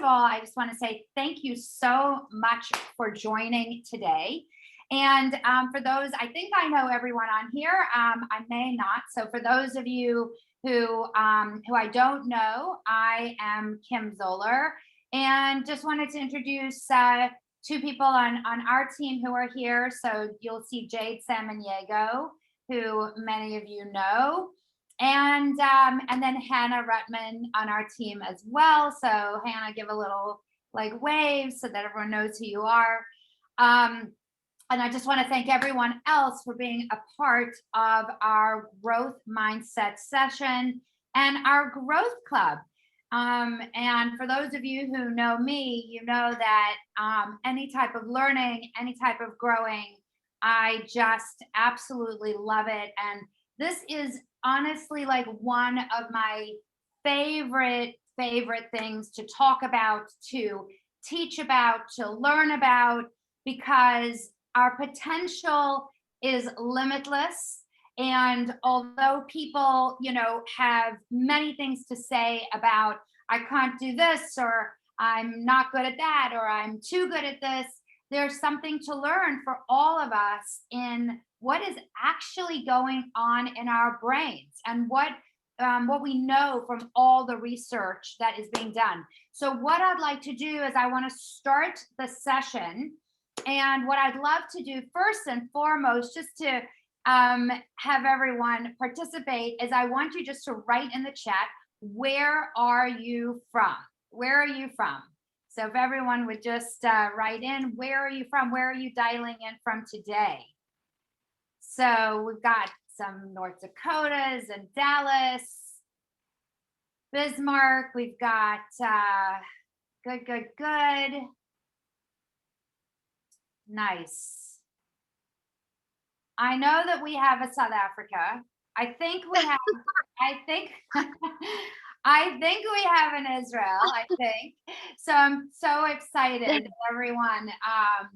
of all, I just want to say thank you so much for joining today. And for those, I think I know everyone on here. I may not. So for those of you who I don't know, I am Kim Zoller, and just wanted to introduce two people on our team who are here. So you'll see Jade Samaniego, who many of you know, and then Hannah Rutman on our team as well. So Hannah, give a little like wave so that everyone knows who you are. And I just want to thank everyone else for being a part of our growth mindset session and our growth club. And for those of you who know me, you know that any type of learning, any type of growing, I just absolutely love it. And this is honestly like one of my favorite things to talk about, to teach about, to learn about, because our potential is limitless. And although people, have many things to say about, I can't do this, or I'm not good at that, or I'm too good at this, there's something to learn for all of us in what is actually going on in our brains and what we know from all the research that is being done. So what I'd like to do is I want to start the session. And what I'd love to do first and foremost, just to have everyone participate, is I want you just to write in the chat, where are you from? Where are you from? So if everyone would just write in, where are you from? Where are you dialing in from today? So we've got some North Dakotas and Dallas, Bismarck. We've got good. Nice. I know that we have a South Africa. I think we have, I think we have an Israel, I think. So I'm so excited, everyone,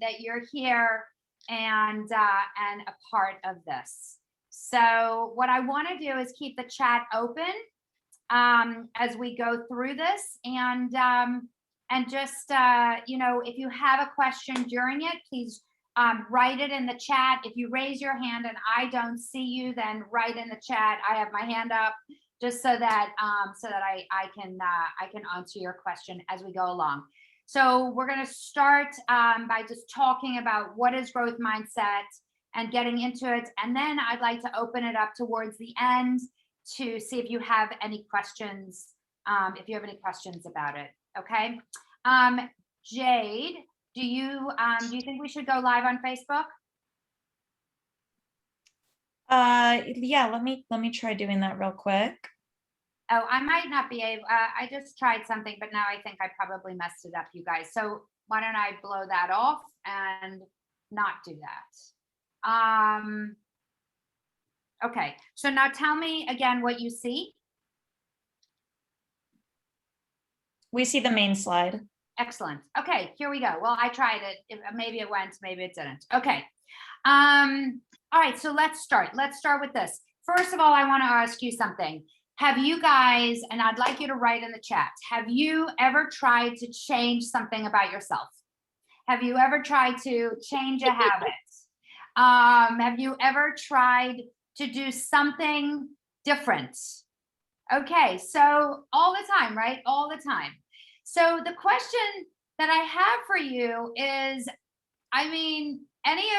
that you're here and a part of this. So what I want to do is keep the chat open as we go through this, and just if you have a question during it, please write it in the chat. If you raise your hand and I don't see you, then write in the chat, I have my hand up, just so that I can answer your question as we go along. So we're going to start by just talking about what is growth mindset and getting into it, and then I'd like to open it up towards the end to see if you have any questions. If you have any questions about it. Okay. Jade, do you think we should go live on Facebook? Yeah, let me try doing that real quick. Oh, I might not be able, I just tried something, but now I think I probably messed it up, you guys. So why don't I blow that off and not do that? Okay, so now tell me again what you see. We see the main slide. Excellent. Okay, here we go. Well, I tried it. Maybe it went, maybe it didn't. Okay. All right, so let's start. Let's start with this. First of all, I want to ask you something. Have you guys, and I'd like you to write in the chat, have you ever tried to change something about yourself? Have you ever tried to change a habit? Have you ever tried to do something different? Okay, so all the time, right? All the time. So the question that I have for you is, any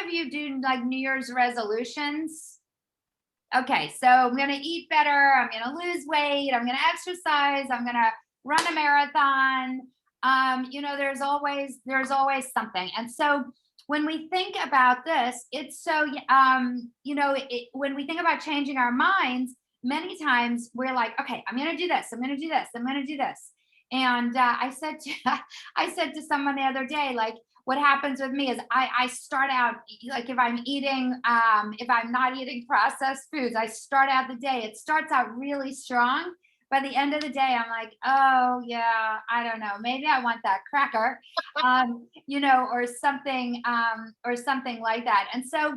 of you do like New Year's resolutions? Okay, so I'm going to eat better. I'm going to lose weight. I'm going to exercise. I'm going to run a marathon. There's always something. And so when we think about this, it's so, when we think about changing our minds, many times we're like, okay, I'm going to do this. I'm going to do this. I'm going to do this. And I said to someone the other day, like, what happens with me is I start out, like if I'm not eating processed foods, I start out the day, it starts out really strong. By the end of the day, I'm like, oh yeah, I don't know, maybe I want that cracker, or something like that. And so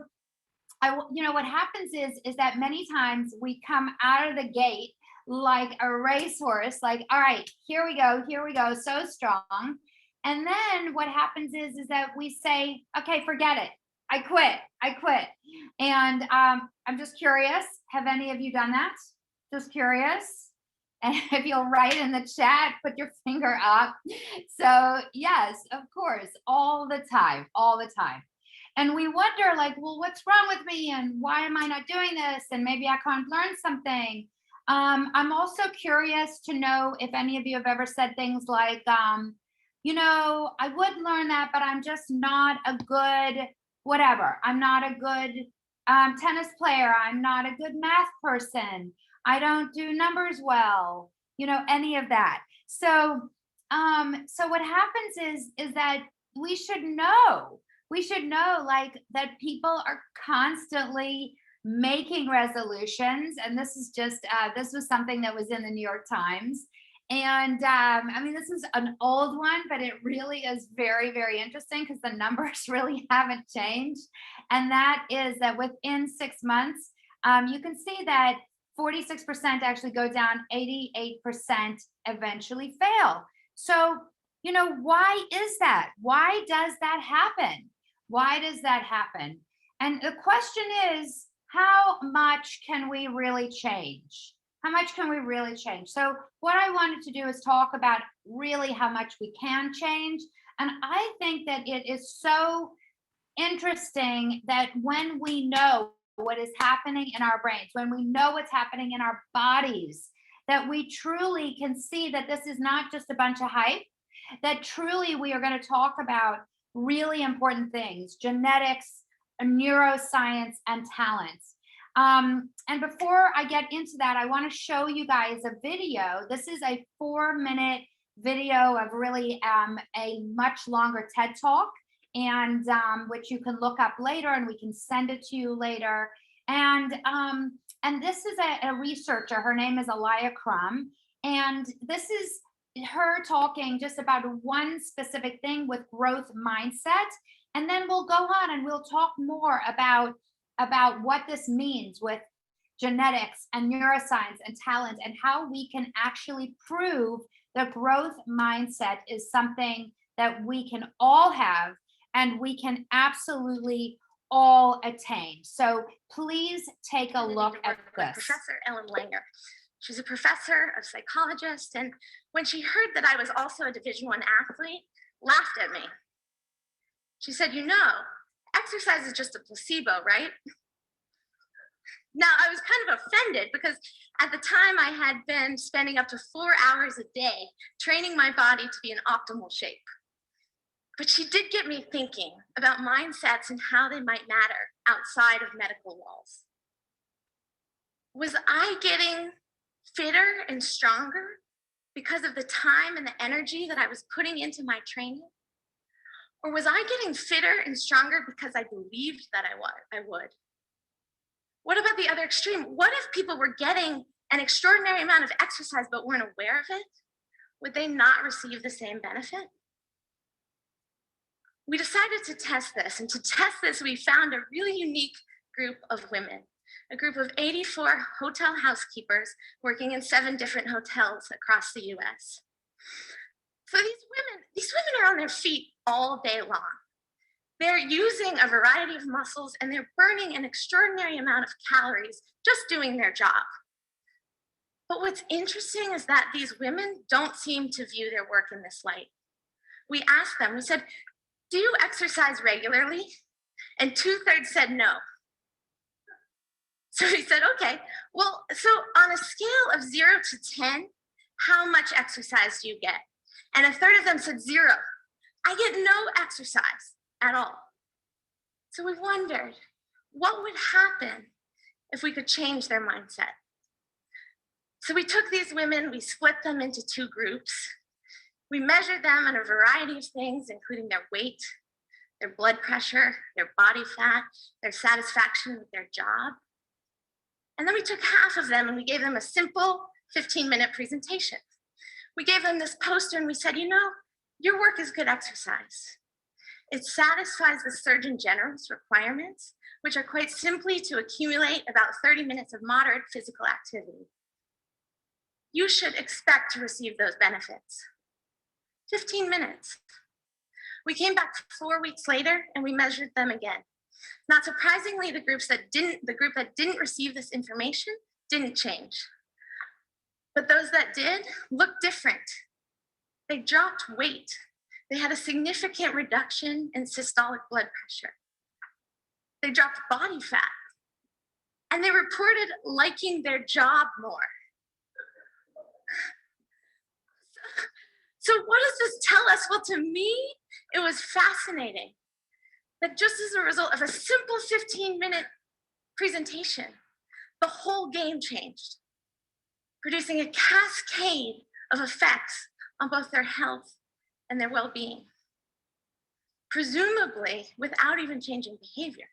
what happens is that many times we come out of the gate like a racehorse, like, all right, here we go, so strong. And then what happens is that we say, okay, forget it. I quit. And I'm just curious, have any of you done that? Just curious. And if you'll write in the chat, put your finger up. So yes, of course, all the time, all the time. And we wonder, like, well, what's wrong with me? And why am I not doing this? And maybe I can't learn something. I'm also curious to know if any of you have ever said things like, I would learn that, but I'm just not a good whatever. I'm not a good tennis player. I'm not a good math person. I don't do numbers well. Any of that. So what happens is that we should know. We should know, like, that people are constantly making resolutions, and this is just this was something that was in the New York Times. And I mean, this is an old one, but it really is very, very interesting because the numbers really haven't changed. And that is that within 6 months, you can see that 46% actually go down, 88% eventually fail. So, why is that? Why does that happen? Why does that happen? And the question is, how much can we really change? How much can we really change? So, what I wanted to do is talk about really how much we can change. And I think that it is so interesting that when we know what is happening in our brains, when we know what's happening in our bodies, that we truly can see that this is not just a bunch of hype, that truly we are going to talk about really important things: genetics, neuroscience, and talents. And before I get into that, I want to show you guys a video. This is a 4-minute video of really a much longer TED Talk, and which you can look up later, and we can send it to you later. And this is a researcher. Her name is Elia Crum, and this is her talking just about one specific thing with growth mindset. And then we'll go on and we'll talk more about what this means with genetics and neuroscience and talent, and how we can actually prove that growth mindset is something that we can all have and we can absolutely all attain. So please take a look at this. Professor Ellen Langer. She's a professor of psychologist, and when she heard that I was also a Division I athlete, laughed at me. She said, exercise is just a placebo, right? Now, I was kind of offended because at the time I had been spending up to 4 hours a day training my body to be in optimal shape. But she did get me thinking about mindsets and how they might matter outside of medical walls. Was I getting fitter and stronger because of the time and the energy that I was putting into my training? Or was I getting fitter and stronger because I believed that I would? What about the other extreme? What if people were getting an extraordinary amount of exercise but weren't aware of it? Would they not receive the same benefit? We decided to test this, and to test this, we found a really unique group of women, a group of 84 hotel housekeepers working in 7 different hotels across the US. So these women are on their feet all day long. They're using a variety of muscles, and they're burning an extraordinary amount of calories just doing their job. But what's interesting is that these women don't seem to view their work in this light. We asked them, we said, do you exercise regularly? And 2/3 said no. So we said, okay, well, so on a scale of 0 to 10, how much exercise do you get? And 1/3 of them said 0. I get no exercise at all. So we wondered, what would happen if we could change their mindset? So we took these women, we split them into 2 groups. We measured them on a variety of things, including their weight, their blood pressure, their body fat, their satisfaction with their job. And then we took half of them and we gave them a simple 15-minute presentation. We gave them this poster and we said, your work is good exercise. It satisfies the Surgeon General's requirements, which are quite simply to accumulate about 30 minutes of moderate physical activity. you should expect to receive those benefits. 15 minutes. We came back 4 weeks later and we measured them again. Not surprisingly, the group that didn't receive this information didn't change. But those that did looked different. They dropped weight. They had a significant reduction in systolic blood pressure. They dropped body fat. And they reported liking their job more. So what does this tell us? Well, to me, it was fascinating that just as a result of a simple 15-minute presentation, the whole game changed, producing a cascade of effects on both their health and their well-being, presumably without even changing behavior.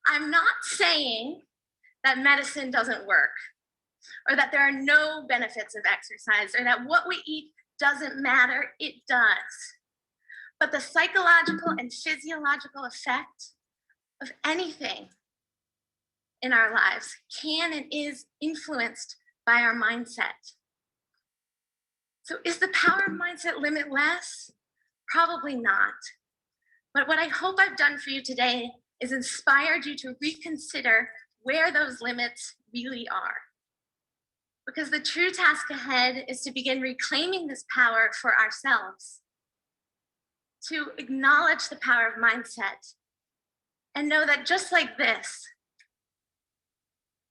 I'm not saying that medicine doesn't work, or that there are no benefits of exercise, or that what we eat doesn't matter. It does. But the psychological and physiological effect of anything in our lives can and is influenced by our mindset. So is the power of mindset limitless? Probably not. But what I hope I've done for you today is inspired you to reconsider where those limits really are. Because the true task ahead is to begin reclaiming this power for ourselves, to acknowledge the power of mindset, and know that just like this,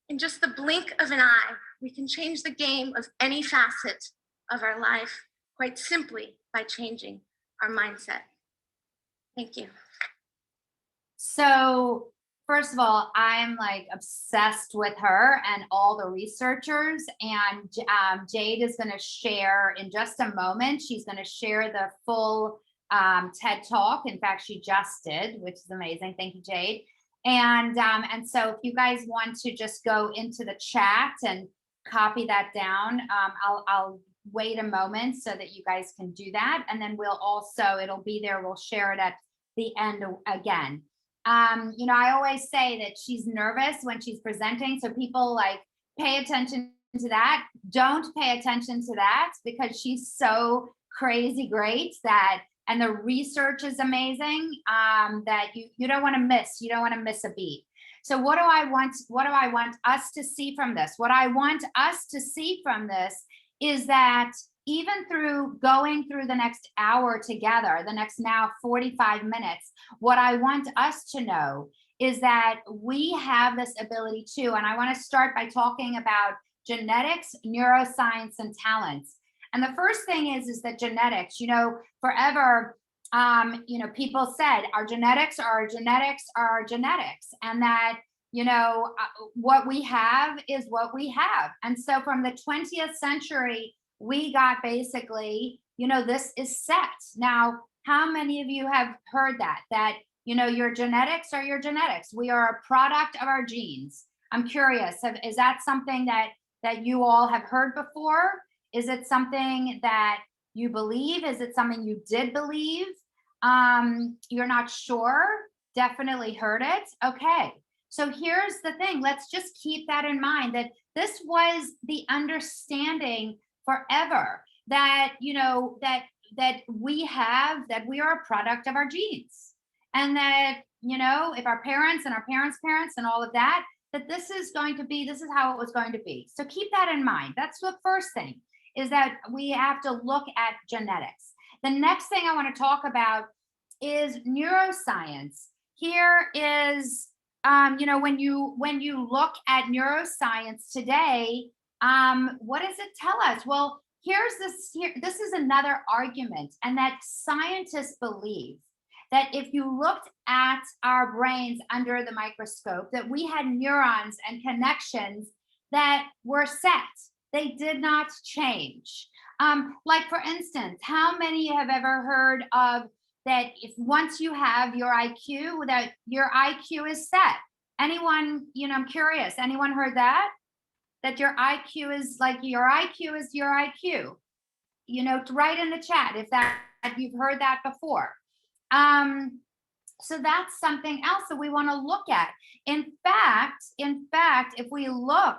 in just the blink of an eye, we can change the game of any facet of our life quite simply by changing our mindset. Thank you. So first of all, I'm like obsessed with her and all the researchers, and Jade is going to share in just a moment. She's going to share the full TED Talk. In fact, she just did, which is amazing. Thank you, Jade. And so if you guys want to just go into the chat and copy that down, I'll wait a moment so that you guys can do that. And then we'll also, it'll be there. We'll share it at the end again. You know, I always say that she's nervous when she's presenting. So people like pay attention to that. Don't pay attention to that because she's so crazy great that, and the research is amazing, that you don't want to miss. You don't want to miss a beat. So what do I want us to see from this? What I want us to see from this is that even through going through the next hour together, the next now 45 minutes, what I want us to know is that we have this ability too. And I want to start by talking about genetics, neuroscience, and talents. And the first thing is that genetics, you know, forever, you know, people said our genetics are genetics are genetics, and that, you know, what we have is what we have. And so from the 20th century, we got basically, you know, this is set. Now, how many of you have heard that, you know, your genetics are your genetics. We are a product of our genes. I'm curious, is that something that you all have heard before? Is it something that you believe? Is it something you did believe? You're not sure? Definitely heard it. Okay. So here's the thing. Let's just keep that in mind, that this was the understanding forever, that, you know, that we are a product of our genes, and that, you know, if our parents and our parents' parents and all of that, that this is how it was going to be. So keep that in mind. That's the first thing, is that we have to look at genetics. The next thing I want to talk about is neuroscience. Here is, you know, when you look at neuroscience today, what does it tell us? Well, this is another argument, and that scientists believe that if you looked at our brains under the microscope, that we had neurons and connections that were set. They did not change. Like for instance, how many have ever heard of that if once you have your IQ, that your IQ is set? Anyone, you know, I'm curious, anyone heard that? That your IQ is like your IQ is your IQ? You know, to write in the chat if you've heard that before. So that's something else that we want to look at. In fact, if we look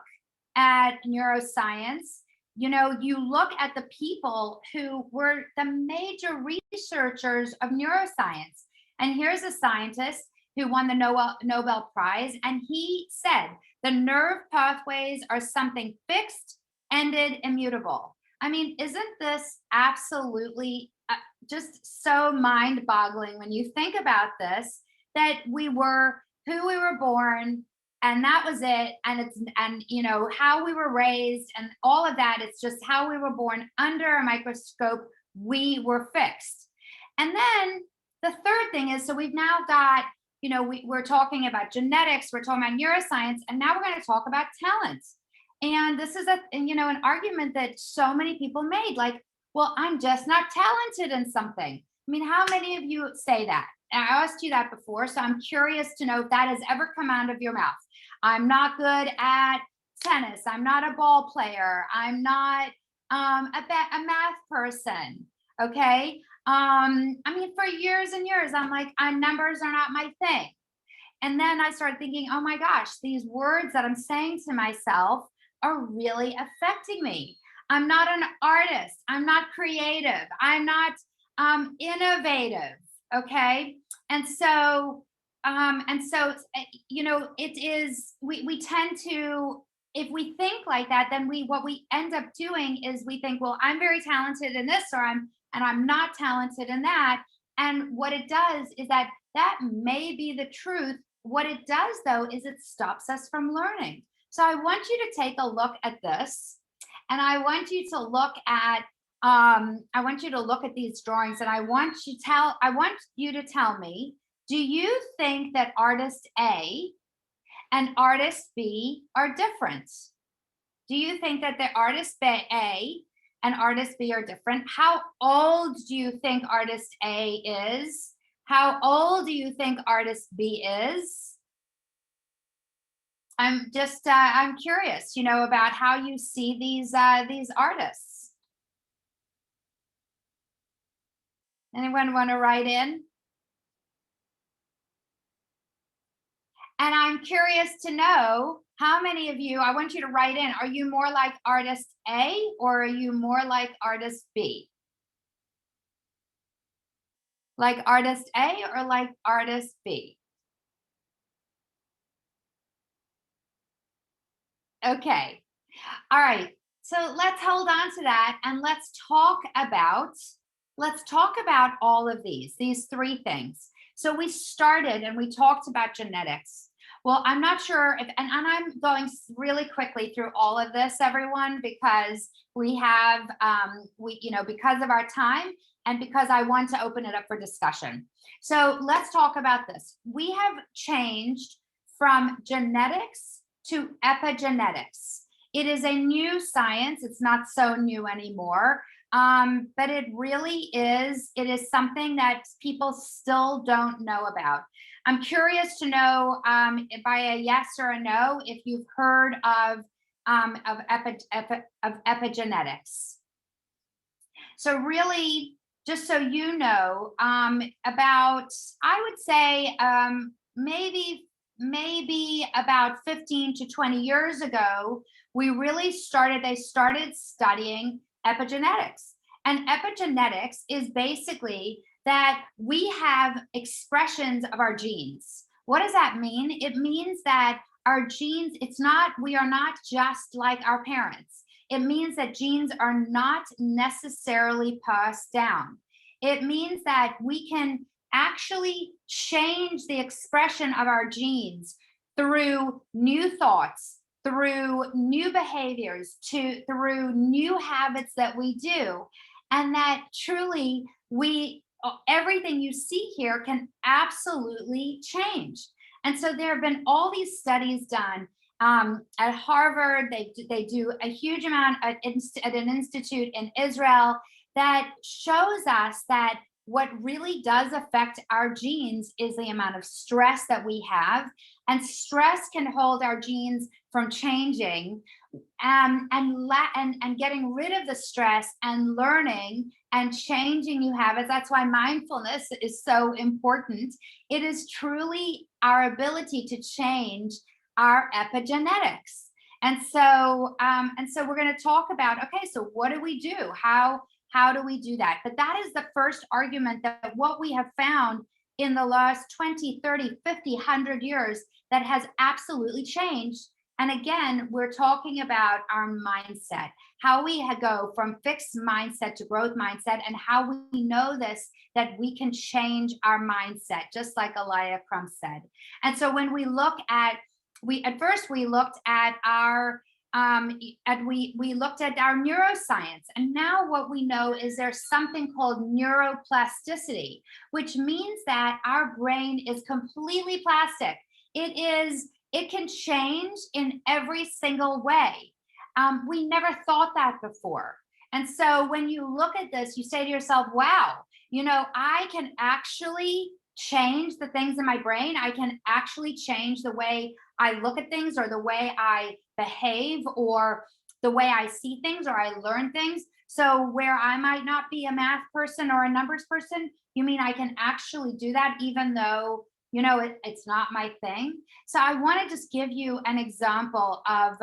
at neuroscience, you look at the people who were the major researchers of neuroscience. And here's a scientist who won the Nobel Prize, and he said the nerve pathways are something fixed, ended, immutable. I mean, isn't this absolutely just so mind-boggling when you think about this, that we were who we were born, and that was it, and how we were raised and all of that, it's just how we were born under a microscope, we were fixed. And then the third thing is, so we've now got, we're talking about genetics, we're talking about neuroscience, and now we're going to talk about talent. And this is an argument that so many people made, like, well, I'm just not talented in something. I mean, how many of you say that? And I asked you that before, so I'm curious to know if that has ever come out of your mouth. I'm not good at tennis. I'm not a ball player. I'm not a math person. Okay. I mean, for years and years, I'm like, numbers are not my thing. And then I started thinking, oh my gosh, these words that I'm saying to myself are really affecting me. I'm not an artist. I'm not creative. I'm not innovative. Okay. And so, it is, we tend to, if we think like that, then what we end up doing is we think, well, I'm very talented in this, or I'm not talented in that. And what it does is that may be the truth. What it does though, is it stops us from learning. So I want you to take a look at this, and I want you to look at these drawings, and I want you to tell me, do you think that artist A and artist B are different? Do you think that the artist A and artist B are different? How old do you think artist A is? How old do you think artist B is? I'm curious, about how you see these artists. Anyone want to write in? And I'm curious to know how many of you, I want you to write in, are you more like artist A or are you more like artist B? Like artist A or like artist B? Okay. All right. So let's hold on to that, and let's talk about all of these three things. So we started and we talked about genetics. Well, I'm not sure if, and I'm going really quickly through all of this, everyone, because we have, because of our time and because I want to open it up for discussion. So let's talk about this. We have changed from genetics to epigenetics. It is a new science. It's not so new anymore. But it really is, it is something that people still don't know about. I'm curious to know by a yes or a no if you've heard of epigenetics. So really, just so you know, about, I would say, maybe about 15 to 20 years ago, they started studying epigenetics. And epigenetics is basically that we have expressions of our genes. What does that mean? It means that our genes, we are not just like our parents. It means that genes are not necessarily passed down. It means that we can actually change the expression of our genes through new thoughts, through new behaviors, through new habits that we do. And that truly everything you see here can absolutely change. And so there have been all these studies done at Harvard. They do a huge amount at an institute in Israel that shows us that what really does affect our genes is the amount of stress that we have. And stress can hold our genes from changing and getting rid of the stress and learning and changing new habits. That's why mindfulness is so important. It is truly our ability to change our epigenetics. And so we're going to talk about, okay, so what do we do? How do we do that? But that is the first argument, that what we have found in the last 20, 30, 50, 100 years that has absolutely changed. And again, we're talking about our mindset, how we go from fixed mindset to growth mindset, and how we know this, that we can change our mindset, just like Elia Crum said. And so when we look at, at first we looked at our we looked at our neuroscience, and now what we know is there's something called neuroplasticity, which means that our brain is completely plastic. It can change in every single way. We never thought that before. And so when you look at this, you say to yourself, wow, I can actually change the things in my brain. I can actually change the way I look at things, or the way I behave, or the way I see things, or I learn things. So where I might not be a math person or a numbers person, you mean I can actually do that, even though it's not my thing? So I want to just give you an example of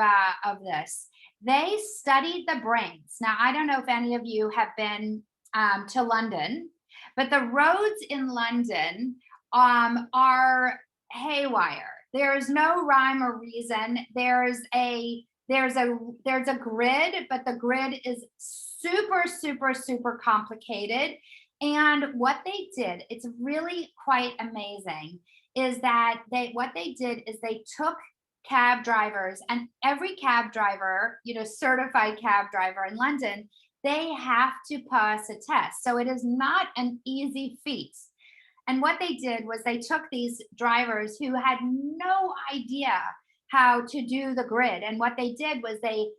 this. They studied the brains. Now, I don't know if any of you have been to London, but the roads in London are haywire. There's no rhyme or reason. There's a grid, but the grid is super, super, super complicated. And what they did, it's really quite amazing, is that what they did is they took cab drivers, and every cab driver, certified cab driver in London, they have to pass a test. So it is not an easy feat. And what they did was they took these drivers who had no idea how to do the grid. And what they did was they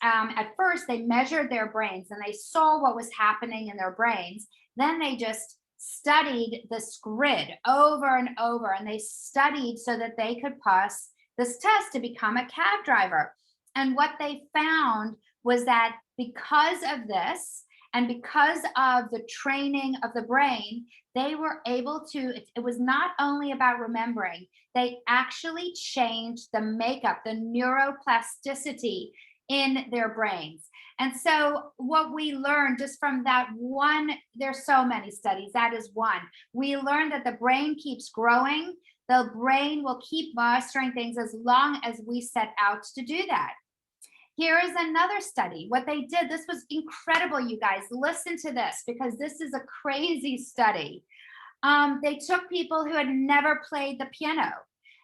at first they measured their brains, and they saw what was happening in their brains. Then they just studied this grid over and over, and they studied so that they could pass this test to become a cab driver. And what they found was that because of this, and because of the training of the brain, they were able to, it was not only about remembering, they actually changed the makeup, the neuroplasticity in their brains. And so what we learned just from that one, there's so many studies, that is one. We learned that the brain keeps growing. The brain will keep mastering things as long as we set out to do that. Here is another study. What they did, this was incredible, you guys. Listen to this, because this is a crazy study. They took people who had never played the piano,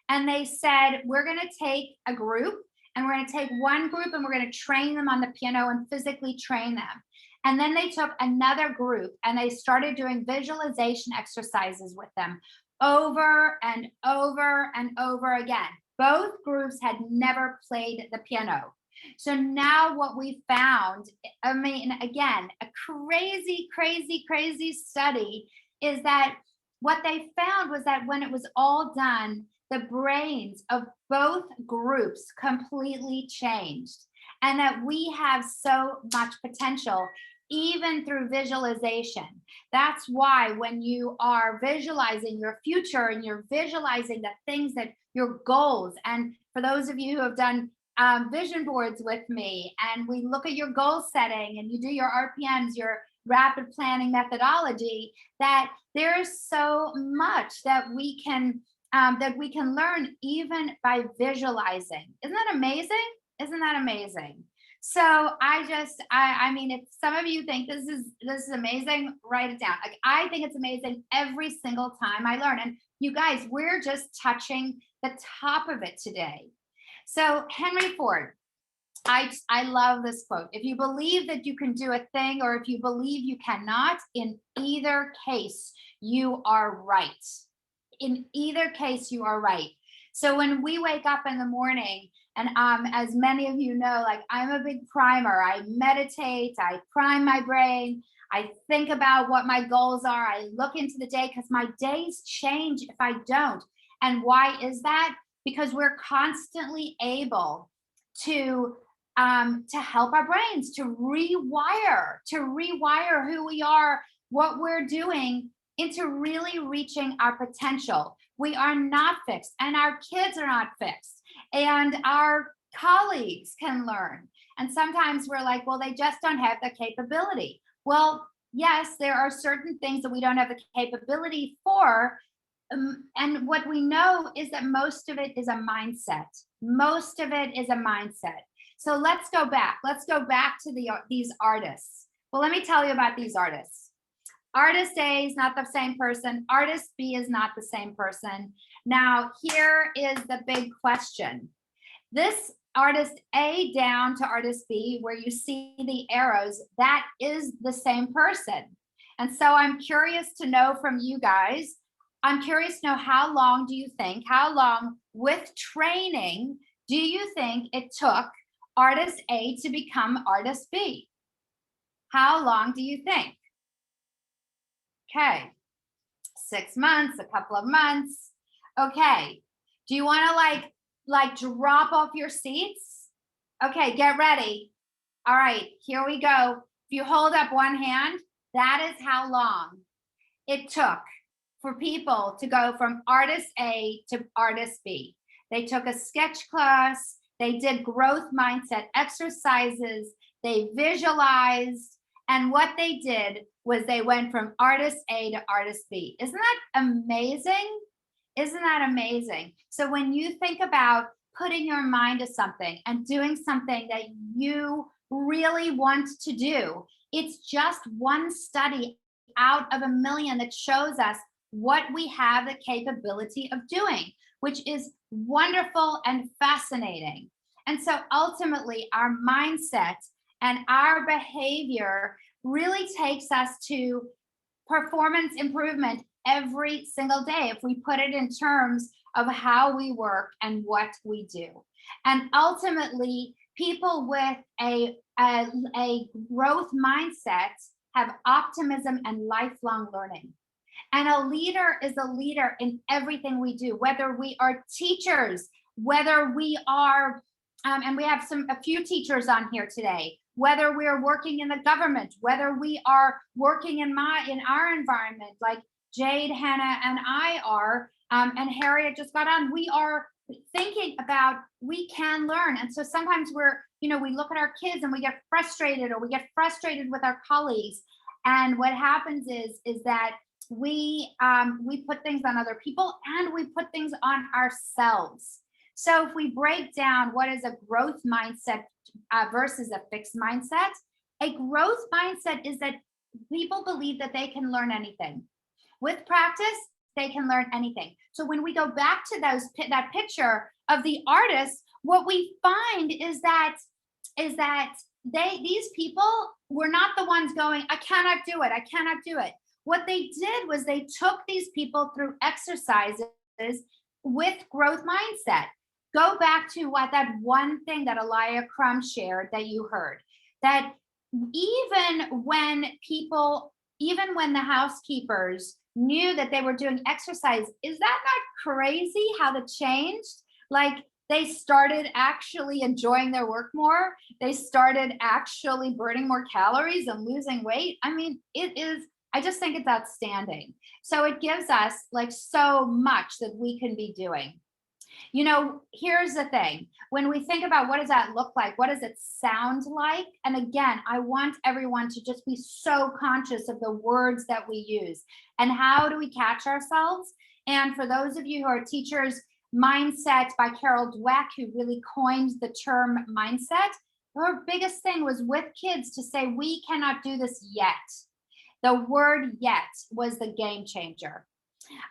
and they said, we're going to take a group, and we're going to take one group, and we're going to train them on the piano and physically train them. And then they took another group, and they started doing visualization exercises with them over and over and over again. Both groups had never played the piano. So now what we found, I mean, again, a crazy, crazy, crazy study, is that what they found was that when it was all done, the brains of both groups completely changed, and that we have so much potential even through visualization. That's why when you are visualizing your future, and you're visualizing the things that your goals, and for those of you who have done vision boards with me, and we look at your goal setting, and you do your RPMs, your rapid planning methodology, that there is so much that we can learn even by visualizing. Isn't that amazing? Isn't that amazing? So I mean, if some of you think this is amazing, write it down. Like, I think it's amazing every single time I learn. And you guys, we're just touching the top of it today. So Henry Ford, I love this quote. If you believe that you can do a thing, or if you believe you cannot, in either case, you are right. In either case, you are right. So when we wake up in the morning, and as many of you know, like, I'm a big primer. I meditate, I prime my brain, I think about what my goals are, I look into the day, because my days change if I don't. And why is that? Because we're constantly able to help our brains to rewire who we are, what we're doing, into really reaching our potential. We are not fixed, and our kids are not fixed, and our colleagues can learn. And sometimes we're like, well, they just don't have the capability. Well, yes, there are certain things that we don't have the capability for. And what we know is that most of it is a mindset. Most of it is a mindset. So let's go back. Let's go back to these artists. Well, let me tell you about these artists. Artist A is not the same person. Artist B is not the same person. Now, here is the big question. This artist A down to artist B, where you see the arrows, that is the same person. And so I'm curious to know from you guys, I'm curious to know how long with training do you think it took artist A to become artist B? How long do you think? Okay, 6 months, a couple of months. Okay, do you want to like drop off your seats? Okay, get ready. All right, here we go. If you hold up one hand, that is how long it took for people to go from artist A to artist B. They took a sketch class, they did growth mindset exercises, they visualized, and what they did was they went from artist A to artist B. Isn't that amazing? Isn't that amazing? So when you think about putting your mind to something and doing something that you really want to do, it's just one study out of a million that shows us what we have the capability of doing, which is wonderful and fascinating. And so ultimately, our mindset and our behavior really takes us to performance improvement every single day if we put it in terms of how we work and what we do. And ultimately, people with a growth mindset have optimism and lifelong learning. And a leader is a leader in everything we do, whether we are teachers, whether we are, and we have a few teachers on here today, whether we're working in the government, whether we are working in our environment, like Jade, Hannah, and I are, and Harriet just got on, we are thinking about we can learn. And so sometimes we look at our kids and we get frustrated, or we get frustrated with our colleagues. And what happens is that we put things on other people and we put things on ourselves. So if we break down what is a growth mindset versus a fixed mindset, a growth mindset is that people believe that they can learn anything. With practice, they can learn anything. So when we go back to that picture of the artists, what we find is that these people were not the ones going, I cannot do it, I cannot do it. What they did was they took these people through exercises with growth mindset. Go back to that one thing that Elia Crum shared that you heard, that even when the housekeepers knew that they were doing exercise, is that not crazy how that changed? Like, they started actually enjoying their work more. They started actually burning more calories and losing weight. I mean, I just think it's outstanding. So it gives us like so much that we can be doing. Here's the thing. When we think about what does that look like? What does it sound like? And again, I want everyone to just be so conscious of the words that we use and how do we catch ourselves. And for those of you who are teachers, Mindset by Carol Dweck, who really coined the term mindset, her biggest thing was with kids to say, we cannot do this yet. The word yet was the game changer.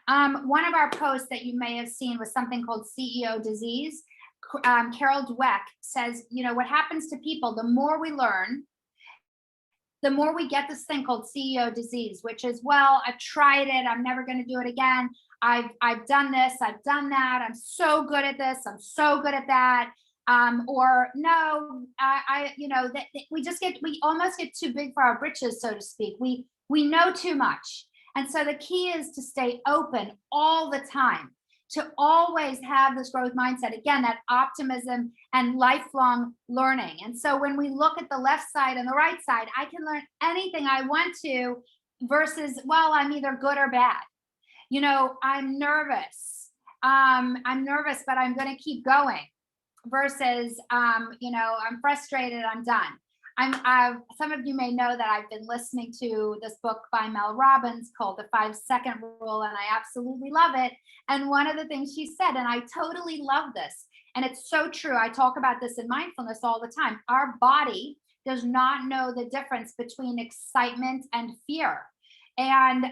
One of our posts that you may have seen was something called CEO disease. Carol Dweck says, what happens to people, the more we learn, the more we get this thing called CEO disease, which is, well, I've tried it, I'm never going to do it again. I've done this, I've done that, I'm so good at this, I'm so good at that. Or no, we almost get too big for our britches, so to speak. We know too much. And so the key is to stay open all the time, to always have this growth mindset. Again, that optimism and lifelong learning. And so when we look at the left side and the right side, I can learn anything I want to versus, well, I'm either good or bad. I'm nervous. I'm nervous, but I'm going to keep going. versus, I'm frustrated, I'm done. Some of you may know that I've been listening to this book by Mel Robbins called The 5 Second Rule, and I absolutely love it. And one of the things she said, and I totally love this, and it's so true. I talk about this in mindfulness all the time. Our body does not know the difference between excitement and fear. And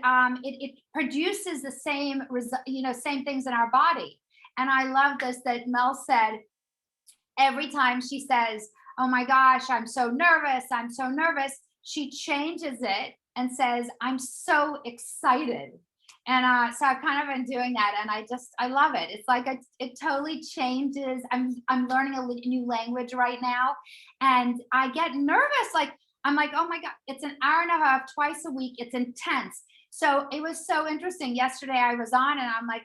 it produces the same, same things in our body. And I love this that Mel said, every time she says, oh my gosh, I'm so nervous, she changes it and says, I'm so excited. And so I've kind of been doing that, and I love it. It's like it totally changes. I'm learning a new language right now, and I get nervous. Like I'm like, oh my God, it's an hour and a half twice a week. It's intense. So it was so interesting. Yesterday I was on, and I'm like,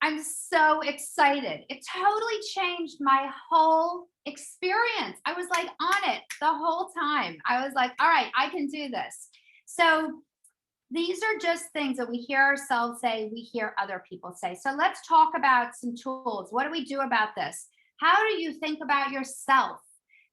I'm so excited. It totally changed my whole experience. I was like on it the whole time. I was like, all right, I can do this. So these are just things that we hear ourselves say, we hear other people say. So let's talk about some tools. What do we do about this? How do you think about yourself?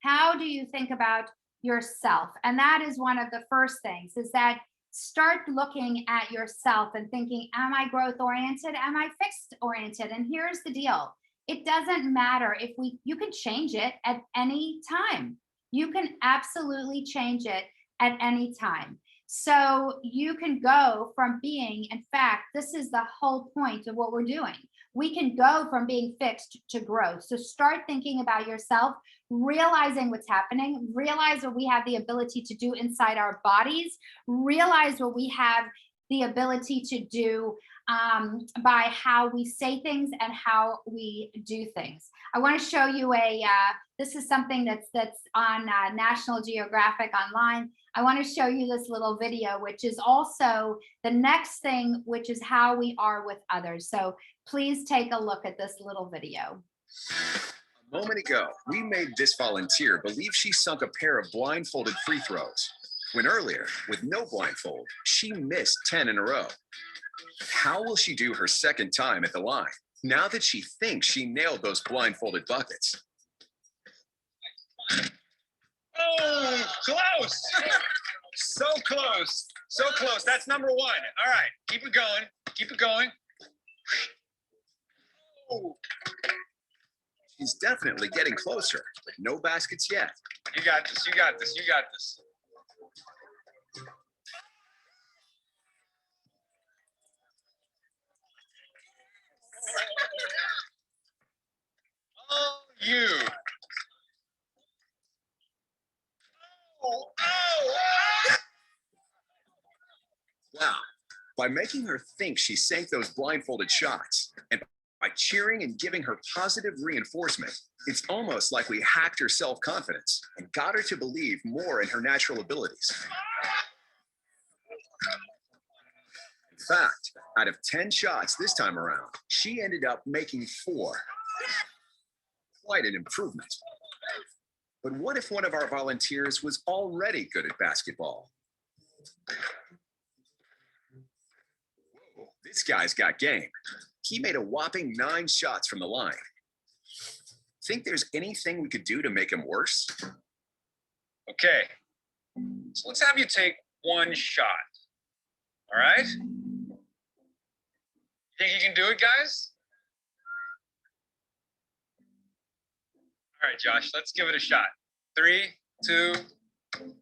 How do you think about yourself? And that is one of the first things, is that start looking at yourself and thinking, am I growth oriented? Am I fixed oriented? And here's the deal. It doesn't matter if you can change it at any time. You can absolutely change it at any time. So you can go from being, in fact, this is the whole point of what we're doing. We can go from being fixed to growth. So start thinking about yourself, realizing what's happening, realize what we have the ability to do inside our bodies, realize what we have the ability to do by how we say things and how we do things. I want to show you this is something that's on National Geographic online. I want to show you this little video, which is also the next thing, which is how we are with others. So please take a look at this little video. A moment ago, we made this volunteer believe she sunk a pair of blindfolded free throws, when earlier, with no blindfold, she missed 10 in a row. How will she do her second time at the line, now that she thinks she nailed those blindfolded buckets? Oh, close. So close. So close. That's number one. All right. Keep it going. Keep it going. Oh. She's definitely getting closer, but no baskets yet. You got this. You got this. You got this. Oh, you. Oh, oh. Wow. By making her think she sank those blindfolded shots, and by cheering and giving her positive reinforcement, it's almost like we hacked her self-confidence and got her to believe more in her natural abilities. In fact, out of 10 shots this time around, she ended up making 4. Quite an improvement. But what if one of our volunteers was already good at basketball? Whoa, this guy's got game. He made a whopping 9 shots from the line. Think there's anything we could do to make him worse? Okay. So let's have you take 1 shot. All right? Think you can do it, guys? All right, Josh, let's give it a shot. 3, 2,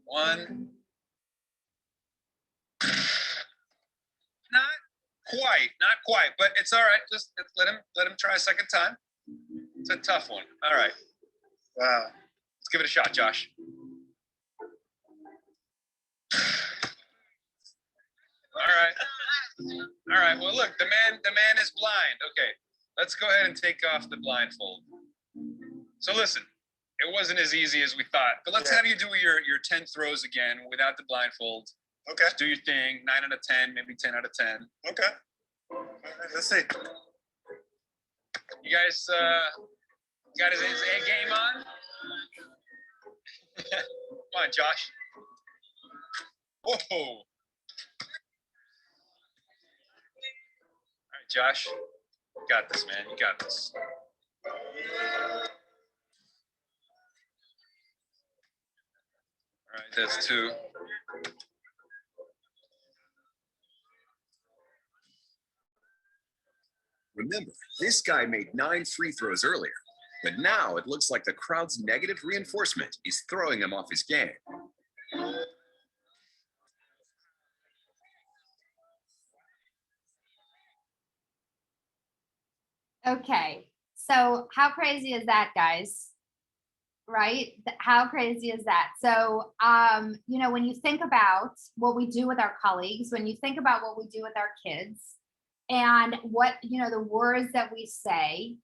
1. Not quite, but it's all right. Just let him try a second time. It's a tough one. All right. Let's give it a shot, Josh. All right. Well, look, the man is blind. Okay, let's go ahead and take off the blindfold. So listen, it wasn't as easy as we thought, but let's have you do your 10 throws again without the blindfold. Okay. Just do your thing. 9 out of 10, maybe 10 out of 10. Okay. Let's see. You guys got his A game on? Come on, Josh. Whoa. All right, Josh. You got this, man. You got this. All right, that's 2. Remember, this guy made 9 free throws earlier, but now it looks like the crowd's negative reinforcement is throwing him off his game. Okay, so how crazy is that, guys? Right? How crazy is that? So, when you think about what we do with our colleagues, when you think about what we do with our kids, and what, the words that we say,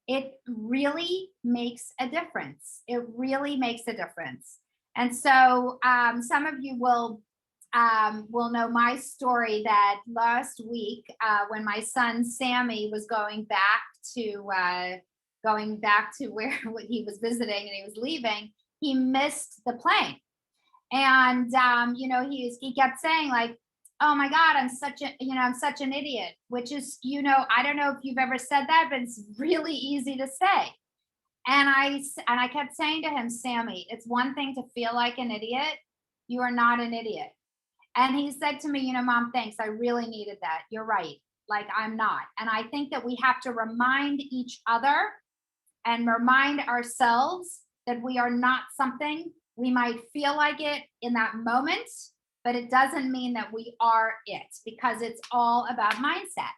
it really makes a difference. It really makes a difference. And so, some of you will know my story that last week, when my son Sammy was going back to where he was visiting and he was leaving, he missed the plane. And he kept saying, like, oh my God, I'm such an idiot, which is, I don't know if you've ever said that, but it's really easy to say. And I kept saying to him, Sammy, it's one thing to feel like an idiot. You are not an idiot. And he said to me, Mom, thanks. I really needed that. You're right. Like, I'm not. And I think that we have to remind each other and remind ourselves that we are not something. We might feel like it in that moment, but it doesn't mean that we are it, because it's all about mindset.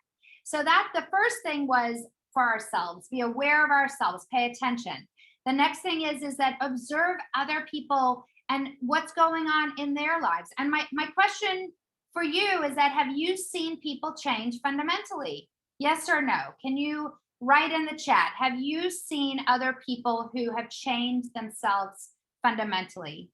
So that the first thing was for ourselves, be aware of ourselves, pay attention. The next thing is that observe other people and what's going on in their lives. And my question for you is that, have you seen people change fundamentally? Yes or no? Can you write in the chat, have you seen other people who have changed themselves fundamentally?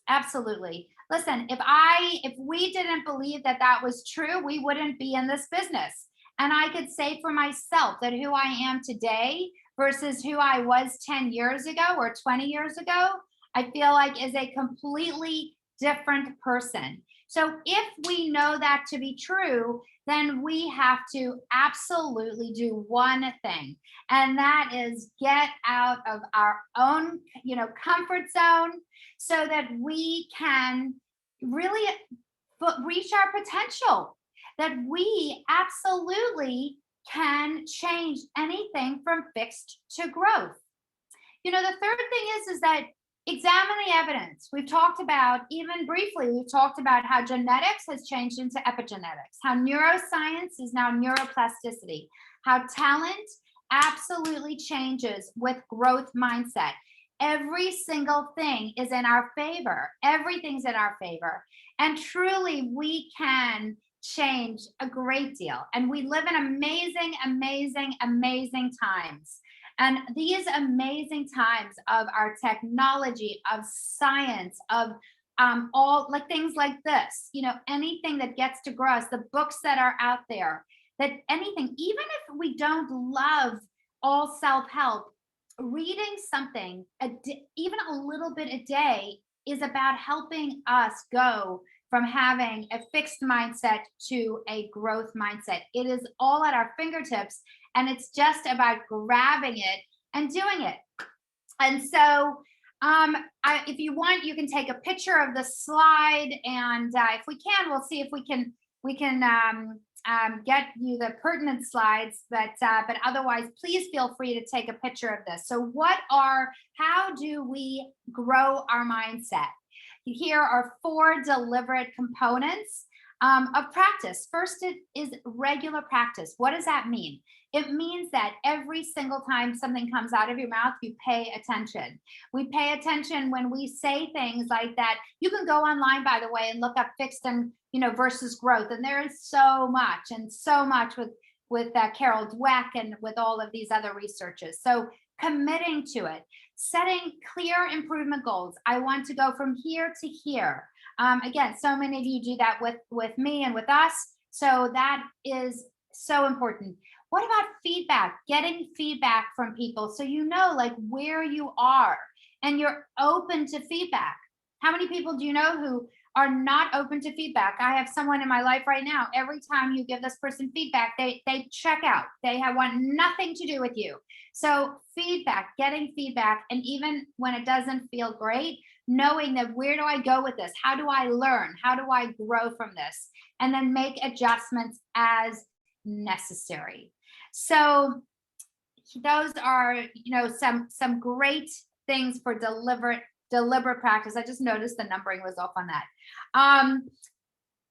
Absolutely. Listen, if we didn't believe that that was true, we wouldn't be in this business. And I could say for myself that who I am today versus who I was 10 years ago or 20 years ago, I feel like is a completely different person. So if we know that to be true, then we have to absolutely do one thing, and that is get out of our own, comfort zone, so that we can really reach our potential, that we absolutely can change anything from fixed to growth. The third thing is that examine the evidence. We've talked about, even briefly, we've talked about how genetics has changed into epigenetics, how neuroscience is now neuroplasticity, how talent absolutely changes with growth mindset. Every single thing is in our favor. Everything's in our favor. And truly, we can change a great deal. And we live in amazing, amazing, amazing times. And these amazing times of our technology, of science, of all like things like this, anything that gets to grow us, the books that are out there, that anything, even if we don't love all self-help, reading something, even a little bit a day, is about helping us go from having a fixed mindset to a growth mindset. It is all at our fingertips, and it's just about grabbing it and doing it. And so if you want, you can take a picture of the slide, and if we can, we'll see if we can get you the pertinent slides, but otherwise, please feel free to take a picture of this. So how do we grow our mindset? Here are 4 deliberate components of practice. First is regular practice. What does that mean? It means that every single time something comes out of your mouth, you pay attention. We pay attention when we say things like that. You can go online, by the way, and look up fixed and versus growth. And there is so much with Carol Dweck and with all of these other researchers. So committing to it, setting clear improvement goals. I want to go from here to here. Again, so many of you do that with me and with us. So that is so important. What about feedback? Getting feedback from people so like where you are and you're open to feedback. How many people do you know who are not open to feedback? I have someone in my life right now. Every time you give this person feedback, they check out. They want nothing to do with you. So feedback, getting feedback, and even when it doesn't feel great, knowing that where do I go with this? How do I learn? How do I grow from this? And then make adjustments as necessary. So those are, some great things for deliberate practice. I just noticed the numbering was off on that.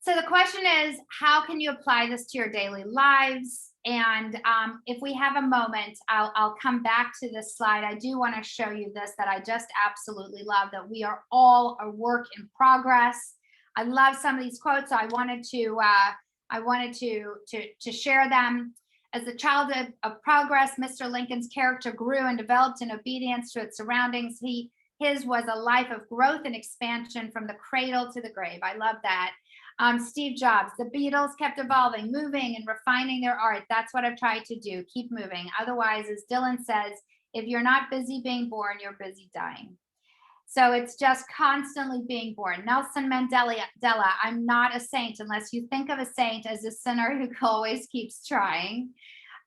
So the question is, how can you apply this to your daily lives? And if we have a moment, I'll come back to this slide. I do want to show you this that I just absolutely love, that we are all a work in progress. I love some of these quotes, so I wanted to share them. As a child of progress, Mr. Lincoln's character grew and developed in obedience to its surroundings. His was a life of growth and expansion from the cradle to the grave. I love that. Steve Jobs, the Beatles kept evolving, moving, and refining their art. That's what I've tried to do. Keep moving. Otherwise, as Dylan says, if you're not busy being born, you're busy dying. So it's just constantly being born. Nelson Mandela, I'm not a saint unless you think of a saint as a sinner who always keeps trying.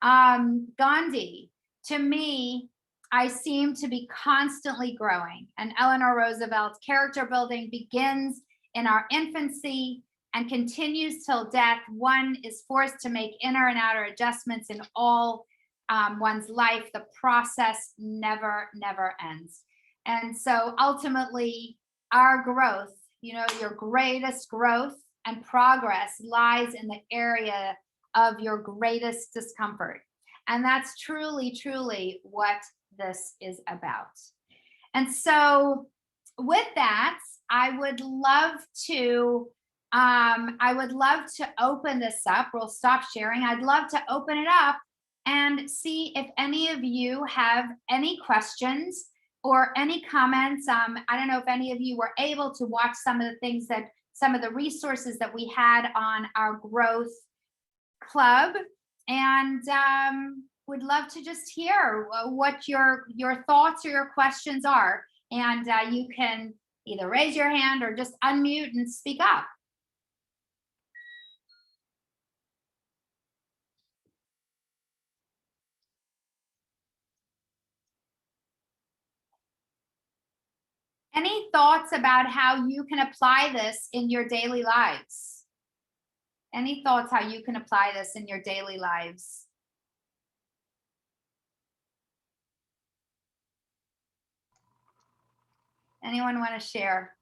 Gandhi, to me, I seem to be constantly growing. And Eleanor Roosevelt's character building begins in our infancy and continues till death. One is forced to make inner and outer adjustments in all one's life. The process never ends. And so ultimately, our growth, your greatest growth and progress lies in the area of your greatest discomfort. And that's truly what this is about. And so with that, I would love to open this up. We'll stop sharing. I'd love to open it up and see if any of you have any questions or any comments. I don't know if any of you were able to watch some of the resources that we had on our growth club, and would love to just hear what your thoughts or your questions are. And you can either raise your hand or just unmute and speak up. Any thoughts about how you can apply this in your daily lives? Any thoughts how you can apply this in your daily lives? Anyone want to share?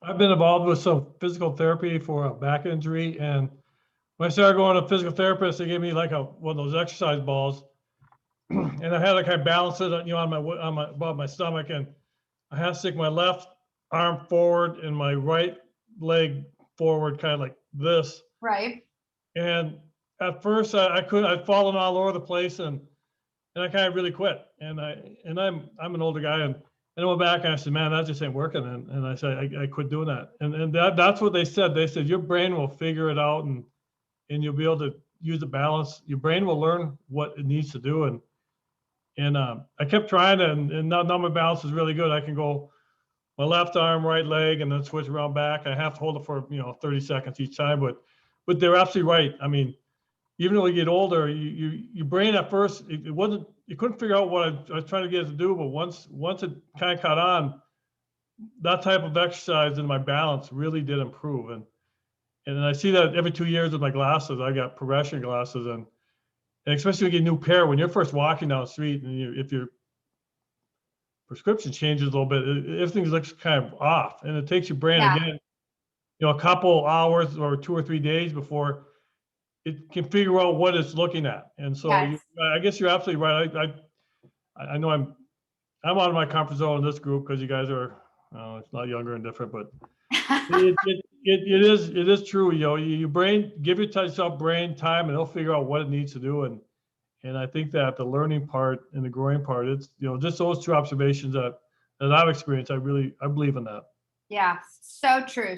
I've been involved with some physical therapy for a back injury, and when I started going to physical therapist, they gave me like one of those exercise balls, and I had to kind of balance it, above my stomach, and I had to stick my left arm forward and my right leg forward, kind of like this. Right. And at first, I'd fallen all over the place, and I kind of really quit. And I'm an older guy, and I went back and I said, man, that just ain't working. And I said, I quit doing that. And that's what they said. They said, your brain will figure it out, and you'll be able to use the balance. Your brain will learn what it needs to do. And I kept trying it, and now my balance is really good. I can go my left arm, right leg, and then switch around back. I have to hold it for 30 seconds each time. But they're absolutely right. I mean, even though you get older, your brain at first, you couldn't figure out what I was trying to get it to do. But once it kind of caught on, that type of exercise and my balance really did improve. And I see that every 2 years with my glasses. I got progression glasses, and especially when you get a new pair, when you're first walking down the street, and if your prescription changes a little bit, everything looks kind of off, and it takes your brain again, a couple hours or 2 or 3 days before it can figure out what it's looking at. And so Yes. I guess you're absolutely right. I know I'm out of my comfort zone in this group because you guys are it's a lot younger and different, but it is true. Your brain, give yourself brain time, and it'll figure out what it needs to do. And I think that the learning part and the growing part, it's just those two observations that I've experienced. I believe in that. Yeah, so true.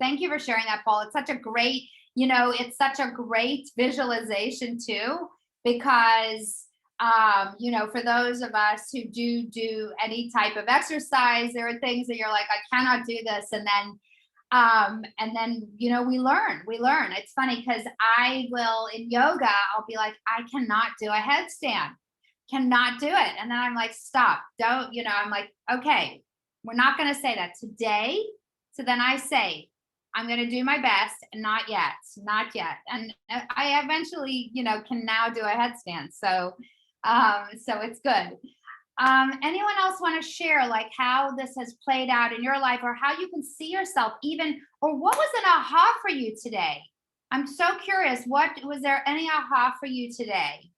Thank you for sharing that, Paul. It's such a great, it's such a great visualization too, because for those of us who do any type of exercise, there are things that you're like, I cannot do this, and then we learn. It's funny because I will, in yoga, I'll be like, I cannot do a headstand, cannot do it. And then I'm like, stop, don't, I'm like, okay, we're not going to say that today. So then I say, I'm going to do my best, and not yet. And I eventually, can now do a headstand. So it's good. Anyone else want to share like how this has played out in your life, or how you can see yourself even, or what was an aha for you today? I'm so curious. What was there any aha for you today?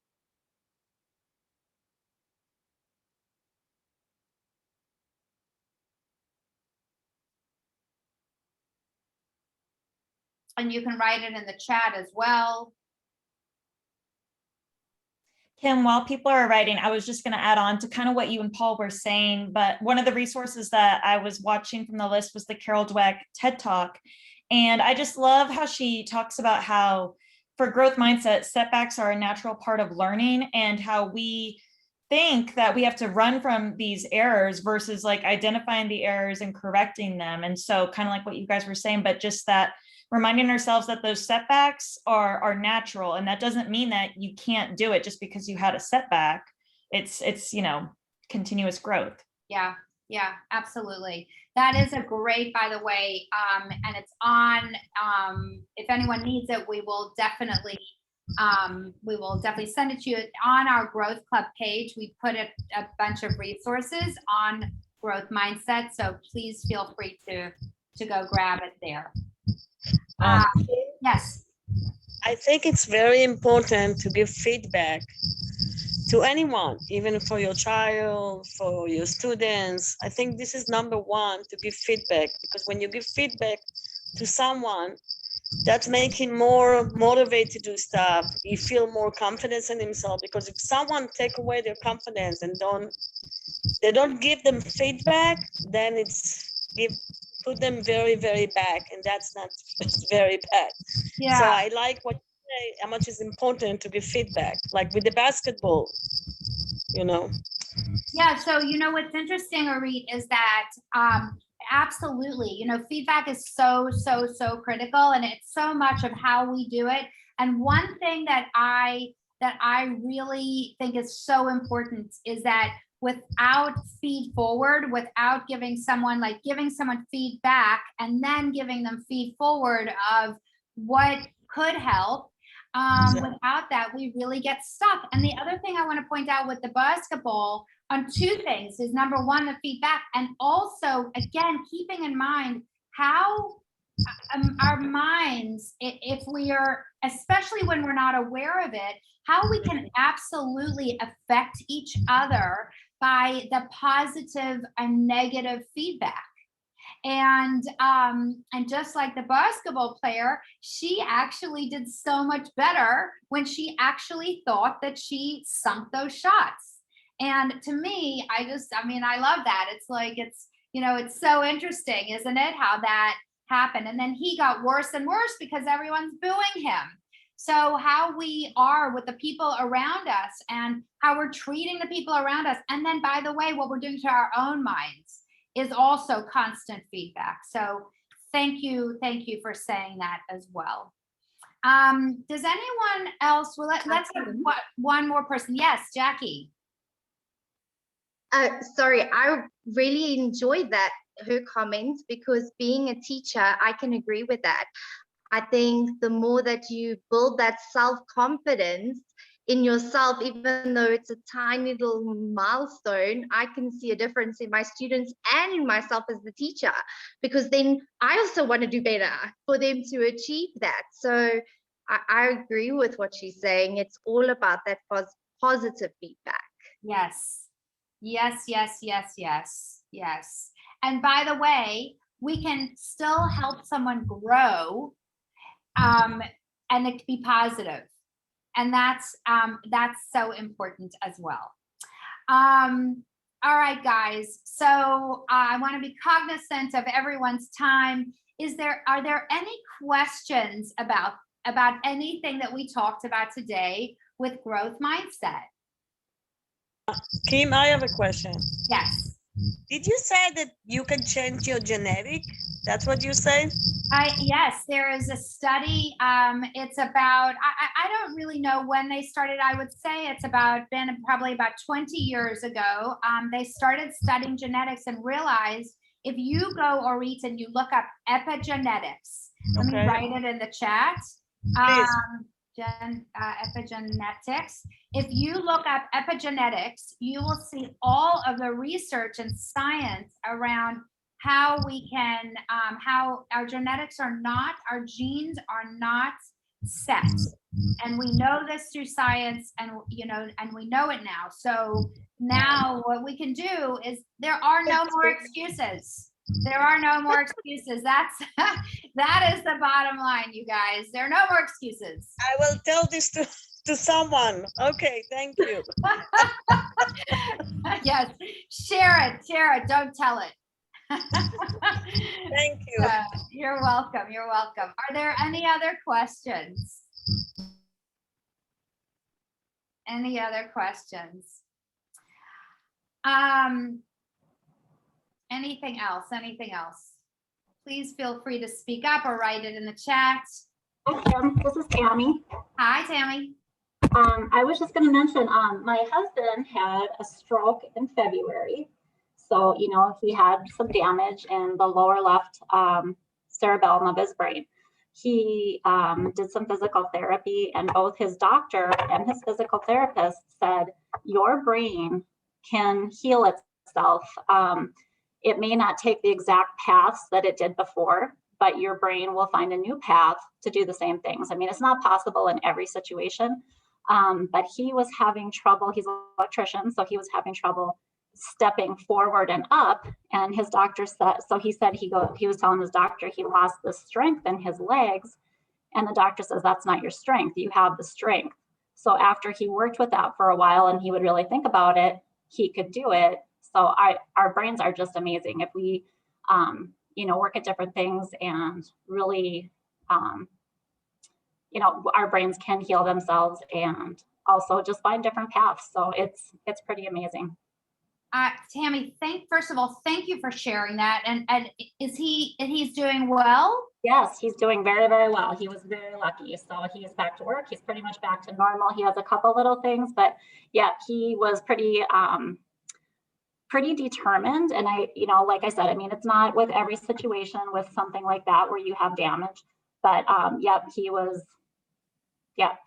And you can write it in the chat as well. Kim, while people are writing, I was just going to add on to kind of what you and Paul were saying, but one of the resources that I was watching from the list was the Carol Dweck TED Talk. And I just love how she talks about how for growth mindset, setbacks are a natural part of learning, and how we think that we have to run from these errors versus like identifying the errors and correcting them. And so kind of like what you guys were saying, but just that reminding ourselves that those setbacks are natural, and that doesn't mean that you can't do it just because you had a setback. It's continuous growth. Yeah, absolutely. That is a great, by the way, and it's on, if anyone needs it, we will definitely send it to you on our Growth Club page. We put a bunch of resources on growth mindset, so please feel free to go grab it there. Yes. I think it's very important to give feedback to anyone, even for your child, for your students. I think this is number one, to give feedback, because when you give feedback to someone, that makes him more motivated to do stuff. He feel more confidence in himself, because if someone take away their confidence and they don't give them feedback, then put them very, very back, and that's not very bad. Yeah. So I like what you say, how much is important to give feedback, like with the basketball, Yeah, so what's interesting, Arit, is that absolutely, feedback is so critical, and it's so much of how we do it. And one thing that I really think is so important is that without feed forward, without giving someone feedback and then giving them feed forward of what could help, without that, we really get stuck. And the other thing I want to point out with the basketball on two things is, number one, the feedback, and also, again, keeping in mind how our minds, if we are, especially when we're not aware of it, how we can absolutely affect each other by the positive and negative feedback. And just like the basketball player, she actually did so much better when she actually thought that she sunk those shots. And to me, I love that. It's like, it's so interesting, isn't it, how that happened? And then he got worse and worse because everyone's booing him. So how we are with the people around us, and how we're treating the people around us, and then, by the way, what we're doing to our own minds, is also constant feedback. So thank you for saying that as well. Does anyone else? Well, let's have one more person. Yes, Jackie. Sorry, I really enjoyed her comments, because being a teacher, I can agree with that. I think the more that you build that self-confidence in yourself, even though it's a tiny little milestone, I can see a difference in my students and in myself as the teacher, because then I also want to do better for them to achieve that. So I agree with what she's saying. It's all about that positive feedback. Yes. And by the way, we can still help someone grow, and it can be positive. And that's so important as well. All right, guys. So I want to be cognizant of everyone's time. Are there any questions about anything that we talked about today with growth mindset? Kim, I have a question. Yes. Did you say that you can change your genetic? That's what you said? Yes, there is a study. It's about, I don't really know when they started. I would say it's been probably about 20 years ago. They started studying genetics and realized if you go, Orit, and you look up epigenetics, let me Okay. write it in the chat. Please. Epigenetics. If you look up epigenetics, you will see all of the research and science around how we can, how our genetics are not, our genes are not set. And we know this through science, and and we know it now. So now what we can do is there are no more excuses. There are no more excuses. That is the bottom line, you guys. There are no more excuses. I will tell this to someone. Okay, thank you. Yes, share it, don't tell it. Thank you. You're welcome. You're welcome. Are there any other questions? Any other questions? Anything else? Anything else? Please feel free to speak up or write it in the chat. Hi, Kim. This is Tammy. Hi, Tammy. I was just going to mention, my husband had a stroke in February. So, he had some damage in the lower left cerebellum of his brain. He did some physical therapy, and both his doctor and his physical therapist said, your brain can heal itself. It may not take the exact paths that it did before, but your brain will find a new path to do the same things. I mean, it's not possible in every situation, but he was having trouble. He's an electrician, so he was having trouble stepping forward and up. And his doctor said, so he said he was telling his doctor he lost the strength in his legs. And the doctor says, that's not your strength. You have the strength. So after he worked with that for a while and he would really think about it, he could do it. So our brains are just amazing. If we, work at different things and really, our brains can heal themselves and also just find different paths. So it's pretty amazing. Tammy, first of all, thank you for sharing that. And he's doing well? Yes, he's doing very, very well. He was very lucky. So he's back to work. He's pretty much back to normal. He has a couple little things, but yeah, he was pretty determined. And like I said, I mean, it's not with every situation with something like that where you have damage, but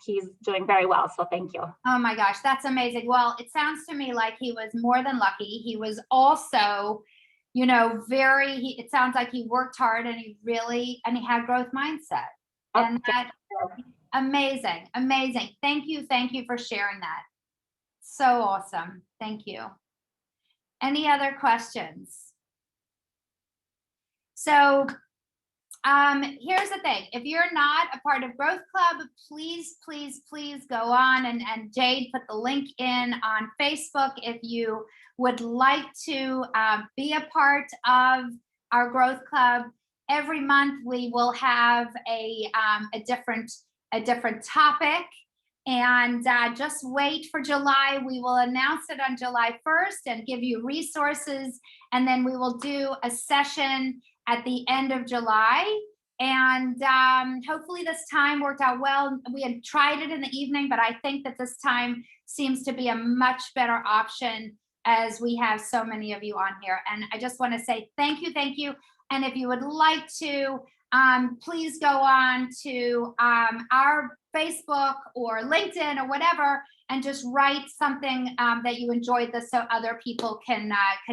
he's doing very well. So thank you. Oh my gosh, that's amazing. Well, it sounds to me like he was more than lucky. He was also, it sounds like he worked hard and he had growth mindset. And that, amazing. Thank you for sharing that. So awesome. Thank you. Any other questions? So here's the thing. If you're not a part of Growth Club, please go on and Jade put the link in on Facebook. If you would like to be a part of our Growth Club, every month we will have a different topic. And just wait for July. We will announce it on July 1st and give you resources. And then we will do a session at the end of July. And hopefully this time worked out well. We had tried it in the evening, but I think that this time seems to be a much better option as we have so many of you on here. And I just want to say thank you. And if you would like to, please go on to our Facebook or LinkedIn or whatever, and just write something that you enjoyed this so other people can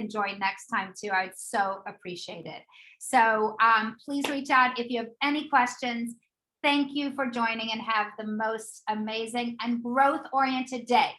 join next time too. I'd so appreciate it. So please reach out if you have any questions. Thank you for joining and have the most amazing and growth-oriented day.